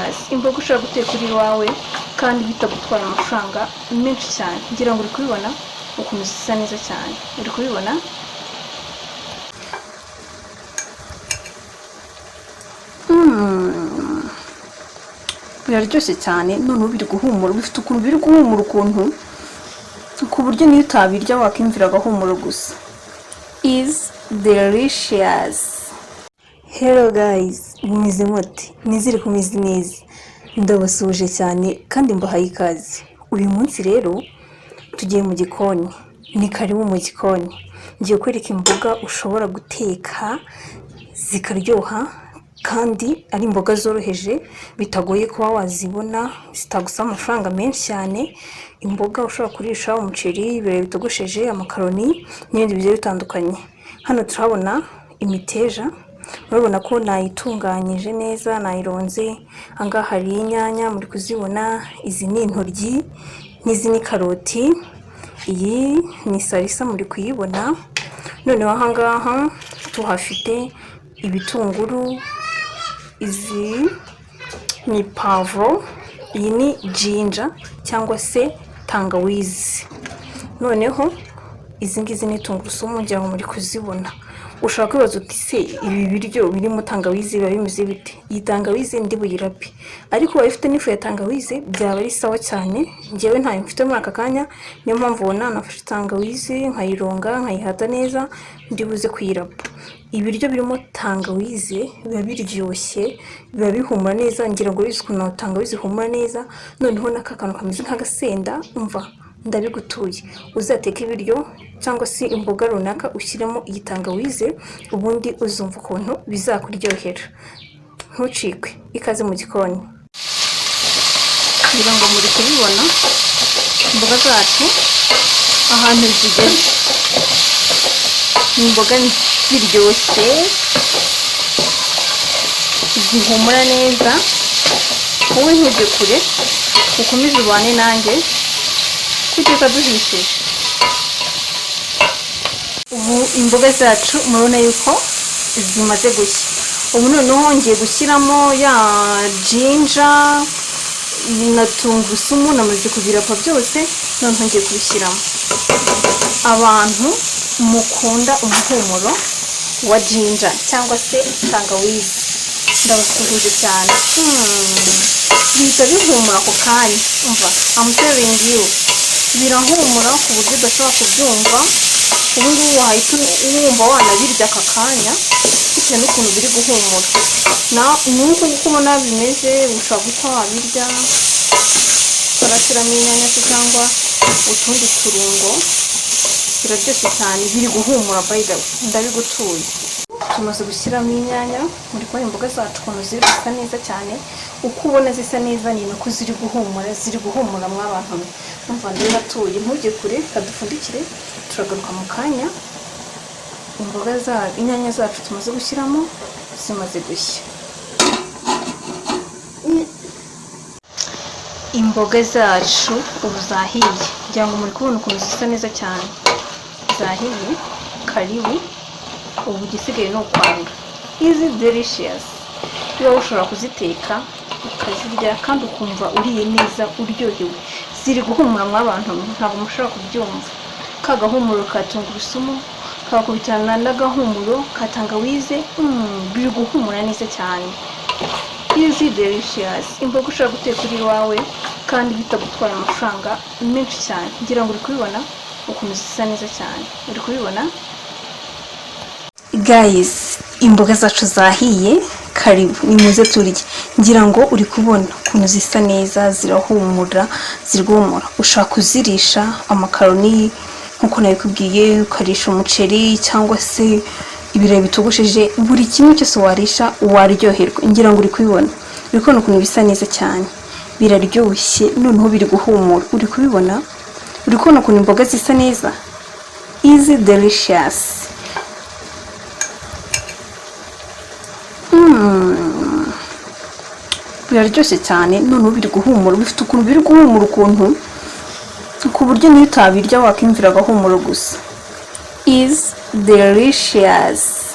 delicious. Imboga ushobora guteka uri iwawe kandi bitagutwaye amafaranga menshi cyane. Ngira ngo uri kubibona ukuntu zisa neza cyane. Uri kubibona? Biraryoshye cyane, none biri guhumura, bifite ukuntu biri guhumura ukuntu ku buryo niyo utabirya wakimvira agahumuro gusa. Is delicious. Hello guys, mumeze mute? Nizere ko mumeze neza. Ndabasuje cyane kandi mbahaye ikaze. Uyu munsi rero tugiye mu gikoni. Ni karibu mu gikoni. Ngiye kwereka imboga ushobora guteka zikaryoha kandi ari imboga zoroheje bitagoye kuba wazibona, zitagusaba amafaranga menshi cyane. Imboga ushobora kurisha umuceri, ibirayi bitogosheje, amakaroni n'ibindi bigiye bitandukanye. Hano turahabona imiteja, urabona ko nayitunganyije neza, nayironze. Anga hari inyanya muri kuzibona, izi ni intoryi, n'izi ni karoti, iyi ni salisa muri kuyibona. Noneho aha ngaha tuhafite ibitunguru, izi ni pavuro, iyi ni ginger cyangwa se tangawizi. Noneho izi ngizi ni tungurusumu ngira ngo muri kuzibona. Ushaka kwibaza uti se ibi biryo birimo tangawizi biba bimeze bite? Iyi tangawizi ndi buyirape, ariko ubaye ufite n'ifu ya tangawizi byaba ari sawa cyane. Njyewe ntayo mfite muri aka kanya, niyo mpamvu ubona nafashe tangawizi nkayironga nkayihata neza, ndi buze kuyirapa. Ibiryo birimo tangawizi biba biryoshye, biba bihumura neza. Ngira ngo bizi ukuntu tangawizi ihumura neza. Noneho n'akakantu kameze nk'agasenda, umva ndabigutuye. Uzateka ibiryo cyangwa se imboga runaka ushyiramo iyi tangawizi, ubundi uzumva ukuntu bizakuryohera. Ntucikwe, ikaze mu gikoni. Ngira ngo muri kubibona imboga zacu ahantu zigeze. Imboga ziryoshye, zihumura neza. Wowe ntujye kure, ukomeze ubane nanjye kugeza duhishije. Ubu imboga zacu murabona yuko zimaze gushya. Ubu noneho ngiye gushyiramo ya ginger na tungurusumu, namaze kubirapa byose. Noneho ngiye kubishyiramo. Abantu mukunda umuhumuro wa ginger cyangwa se tangawizi, ndabasuhuje cyane. Bihita bihumura ako kanya, umva, I'm telling you, birahumura ku buryo udashobora kubyumva. Ubu ngubu wahita wumva wanabirya aka kanya bitewe n'ukuntu biri guhumura. Nuko ubona bimeze, ushobora guhita wabirya, ugashyiramo inyanya cyangwa utundi turungo. Biraryoshye cyane, biri guhumura by the way, ndabigutuye. Tumaze gushyiramo inyanya, muri kubona imboga zacu ukuntu ziri gusa neza cyane. Uko ubona zisa neza ni nako ziri guhumura mw'abantu. Umva ndabatuye, ntujye kure, kadupfundikire, turagaruka mu kanya. Inyanya zacu tumaze gushyiramo zimaze gushya. Imboga zacu ubu zahiye, ngira ngo muri kubona ukuntu zisa neza cyane. Zahiye, karibu. Ubu gisigaye no kwanga. Is delicious. Iyo ushobora kuziteka ukazirya kandi ukumva uriye neza, uryohewe. Ziri guhumura mw'abantu, ntabwo mushobora kubyumva. Kagahumuro ka tungurusumu kakubitana n'agahumuro ka tangawizi, biri guhumura neza cyane. Is delicious. Imboga ushobora guteka uri iwawe kandi bitagutwaye amafaranga menshi cyane. Ngira ngo uri kubibona ukuntu zisa neza cyane. Uri kubibona? Guys, imboga zacu zahiye, karibu nimuze turye. Ngira ngo uri kubona ukuntu zisa neza, zirahumura, zirwumura. Ushaka kuzirisha amakaroni nkuko nabikubwiye, ukarisha umuceri cyangwa se ibirayi bitogosheje, buri kimwe cyose warisha waryoherwa. Ngira ngo uri kubibona, uri kubona ukuntu bisa neza cyane, biraryoshye. Noneho biri guhumura, uri kubibona, uri kubona ukuntu imboga zisa neza. Is delicious. Biraryoshye cyane, noneho biri guhumura, bifite ukuntu biri guhumura ukuntu ku buryo niyo utabirya wakimvira agahumuro gusa. Is delicious.